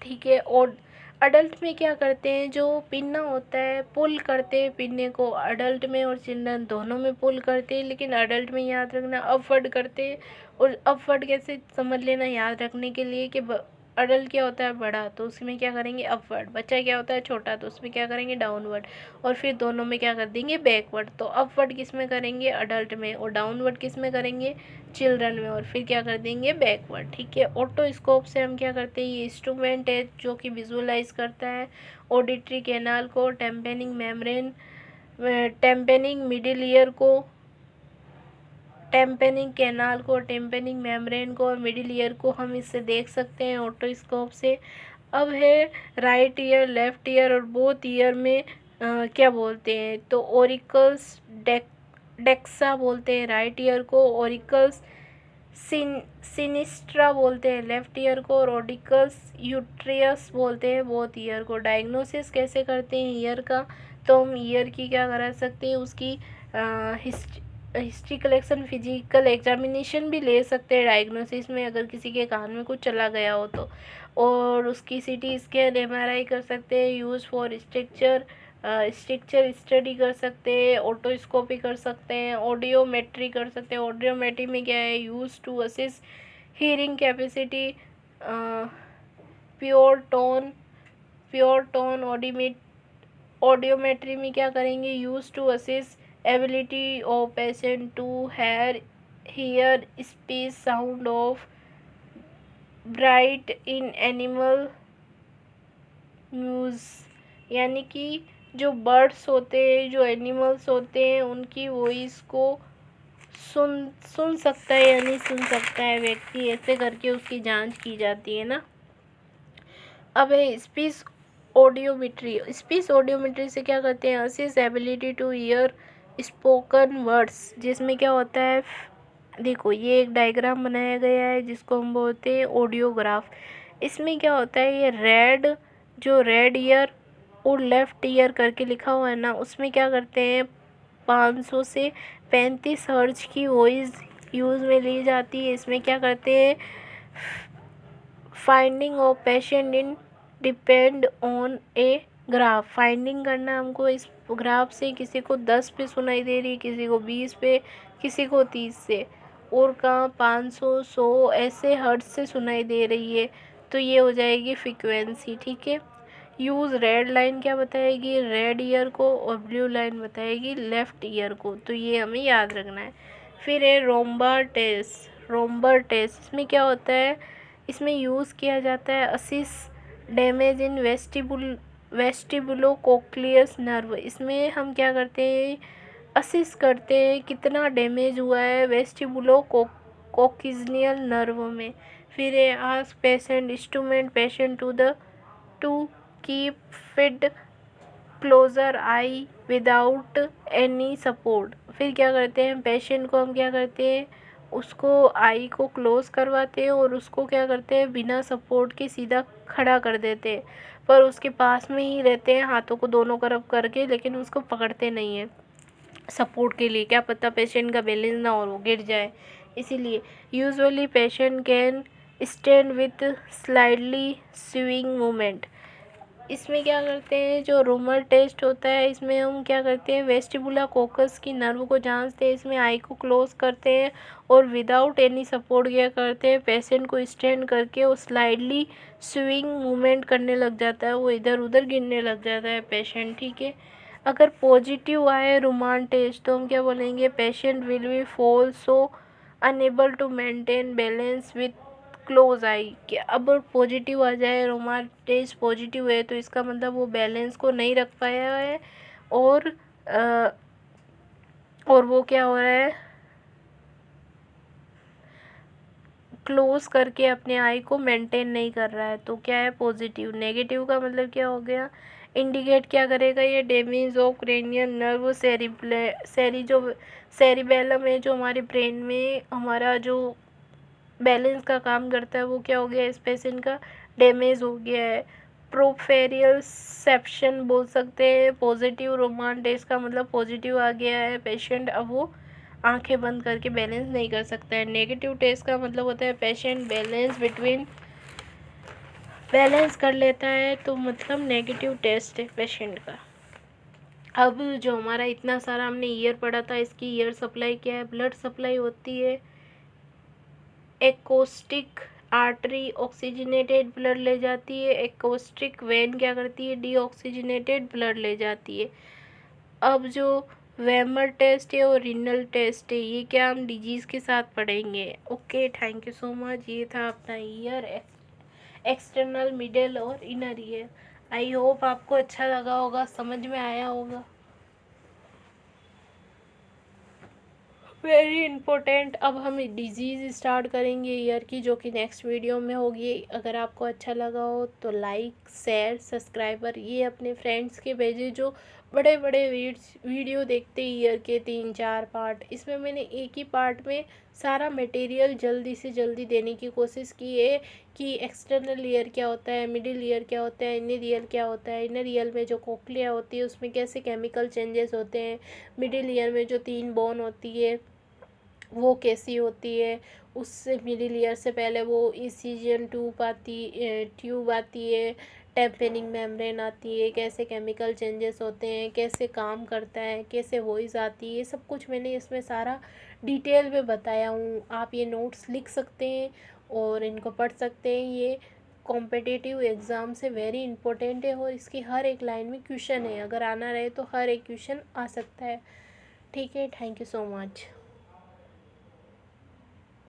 ठीक है। और अडल्ट में क्या करते हैं? जो पिन्ना होता है पुल करते हैं पिन्ने को, अडल्ट में और चिल्ड्रन दोनों में पुल करते हैं, लेकिन अडल्ट में याद रखना अपवर्ड करते हैं। और अपवर्ड कैसे समझ लेना याद रखने के लिए कि अडल्ट क्या होता है बड़ा, तो उसमें क्या करेंगे अपवर्ड। बच्चा क्या होता है छोटा, तो उसमें क्या करेंगे डाउनवर्ड। और फिर दोनों में क्या कर देंगे बैकवर्ड। तो अपवर्ड किस में करेंगे अडल्ट में, और डाउनवर्ड किस में करेंगे चिल्ड्रन में, और फिर क्या कर देंगे बैकवर्ड। ठीक है। ऑटोस्कोप से हम क्या करते हैं, ये इंस्ट्रूमेंट है जो कि विजुअलाइज करता है ऑडिटरी कैनाल को, टेम्पेनिंग मेम्ब्रेन, टेम्पेनिंग मिडिल ईयर को, टेम्पेनिंग कैनाल को, टेम्पेनिंग मेम्ब्रेन को और मिडिल ईयर को हम इससे देख सकते हैं ऑटोस्कोप से। अब है राइट ईयर, लेफ्ट ईयर और बोथ ईयर में क्या बोलते हैं, तो ओरिकल्स डेक्सा बोलते हैं राइट ईयर को, ओरिकल्स सिनिस्ट्रा बोलते हैं लेफ्ट ईयर को, और ओडिकल्स यूट्रियस बोलते हैं बोथ ईयर को। डायग्नोसिस कैसे करते हैं ईयर का, तो हम ईयर की क्या करा सकते हैं, उसकी हिस्ट्री कलेक्शन, फिजिकल एग्जामिनेशन भी ले सकते हैं डायग्नोसिस में, अगर किसी के कान में कुछ चला गया हो तो। और उसकी सीटी स्कैन, एमआरआई कर सकते हैं, यूज़ फॉर स्ट्रक्चर स्टडी कर सकते हैं, ऑटोस्कोपी कर सकते हैं, ऑडियोमेट्री कर सकते हैं। ऑडियोमेट्री में क्या है, use to assess hearing capacity, pure tone audiometry में क्या करेंगे, use to assess ability of patient to hear speech sound of bright in animal muse, यानी कि जो बर्ड्स होते हैं, जो एनिमल्स होते हैं, उनकी वॉइस को सुन सकता है या नहीं सुन सकता है व्यक्ति, ऐसे करके उसकी जांच की जाती है ना। अब है स्पीच ऑडियोमेट्री। स्पीच ऑडियोमेट्री से क्या करते हैं, assess ability to hear spoken words, जिसमें क्या होता है, देखो ये एक डायग्राम बनाया गया है जिसको हम बोलते हैं ऑडियोग्राफ। इसमें क्या होता है, ये रेड ईयर और लेफ्ट ईयर करके लिखा हुआ है ना, उसमें क्या करते हैं 500 से 35 हर्ट्ज की वॉइस यूज़ में ली जाती है। इसमें क्या करते हैं, finding of patient in depend on a graph. Finding करना हमको इस ग्राफ से, किसी को 10 पे सुनाई दे रही है, किसी को 20 पे, किसी को 30 से, और कहाँ 500 100 ऐसे हर्ट्ज से सुनाई दे रही है, तो ये हो जाएगी फ्रीक्वेंसी। ठीक है। यूज़ रेड लाइन क्या बताएगी, रेड ईयर को, और ब्लू लाइन बताएगी लेफ्ट ईयर को, तो ये हमें याद रखना है। फिर है रोम्बर टेस्ट। इसमें क्या होता है, इसमें यूज़ किया जाता है असिस डैमेज इन वेस्टिबुलोकोक्लियस नर्व। इसमें हम क्या करते हैं, असिस करते हैं कितना डैमेज हुआ है वेस्टिबुलोकोक्लियस नर्व में। फिर है ask patient instrument patient to keep feet closer eye without any support. फिर क्या करते हैं, पेशेंट को हम क्या करते हैं, उसको आई को क्लोज करवाते हैं और उसको क्या करते हैं बिना सपोर्ट के सीधा खड़ा कर देते हैं, पर उसके पास में ही रहते हैं हाथों को दोनों तरफ करके, लेकिन उसको पकड़ते नहीं हैं सपोर्ट के लिए, क्या पता पेशेंट का बैलेंस ना हो वो गिर जाए, इसीलिए। Usually patient can stand with slightly swing movement. इसमें क्या करते हैं, जो रूमर टेस्ट होता है, इसमें हम क्या करते हैं वेस्टिबुलर कोकस की नर्व को जांचते हैं। इसमें आई को क्लोज करते हैं और विदाउट एनी सपोर्ट क्या करते हैं, पेशेंट को स्टैंड करके वो स्लाइडली स्विंग मूवमेंट करने लग जाता है, वो इधर उधर गिरने लग जाता है पेशेंट। ठीक है। अगर पॉजिटिव आए रूमान टेस्ट तो हम क्या बोलेंगे, patient will be fall so unable to maintain balance with close eye. कि अब पॉजिटिव आ जाए, रोमान टेस्ट पॉजिटिव है, तो इसका मतलब वो बैलेंस को नहीं रख पाया है, और वो क्या हो रहा है, क्लोज करके अपने आई को मेंटेन नहीं कर रहा है, तो क्या है पॉजिटिव। नेगेटिव का मतलब क्या हो गया, इंडिकेट क्या करेगा, ये damage of cranial nerve cerebellum है, जो हमारे ब्रेन में हमारा जो बैलेंस का काम करता है, वो क्या हो गया, इस पेशेंट का डैमेज हो गया है। प्रोफेरियल सेप्शन बोल सकते हैं। पॉजिटिव रोमान टेस्ट का मतलब पॉजिटिव आ गया है पेशेंट, अब वो आंखें बंद करके बैलेंस नहीं कर सकता है। नेगेटिव टेस्ट का मतलब होता है पेशेंट बैलेंस कर लेता है, तो मतलब नेगेटिव टेस्ट है पेशेंट का। अब जो हमारा इतना सारा हमने ईयर पढ़ा था, इसकी ईयर सप्लाई क्या है, ब्लड सप्लाई होती है एकॉस्टिक आर्टरी ऑक्सीजनेटेड ब्लड ले जाती है, एक्वस्टिक वेन क्या करती है, डीऑक्सीजनेटेड ब्लड ले जाती है। अब जो वेमर टेस्ट है और रीनल टेस्ट है, ये क्या हम डिजीज़ के साथ पढ़ेंगे। Okay, thank you so much. ये था अपना ईयर, एक्सटर्नल, मिडल और इनर ईयर। आई होप आपको अच्छा लगा होगा, समझ में आया होगा। Very important. अब हम डिजीज़ स्टार्ट करेंगे ईयर की, जो कि नेक्स्ट वीडियो में होगी। अगर आपको अच्छा लगा हो तो लाइक, शेयर, सब्सक्राइबर ये अपने फ्रेंड्स के भेजें जो बड़े बड़े वीडियो देखते ईयर के 3-4 पार्ट। इसमें मैंने एक ही पार्ट में सारा मटेरियल जल्दी से जल्दी देने की कोशिश की है कि एक्सटर्नल ईयर क्या होता है, मिडिल ईयर क्या होता है, इनर ईयर क्या होता है, इनर ईयर में जो कोक्लिया होती है उसमें कैसे केमिकल चेंजेस होते हैं, मिडिल ईयर में जो 3 बोन होती है वो कैसी होती है, उससे मिडिल ईयर से पहले वो इसीजन ट्यूब आती है, टेम्पेनिंग मेम्ब्रेन आती है, कैसे केमिकल चेंजेस होते हैं, कैसे काम करता है, कैसे वॉइस आती है, सब कुछ मैंने इसमें सारा डिटेल में बताया हूँ। आप ये नोट्स लिख सकते हैं और इनको पढ़ सकते हैं। ये कॉम्पिटिटिव एग्ज़ाम से वेरी इंपॉर्टेंट है और इसकी हर एक लाइन में क्वेश्चन है। अगर आना रहे तो हर एक क्वेश्चन आ सकता है। ठीक है, थैंक यू सो मच।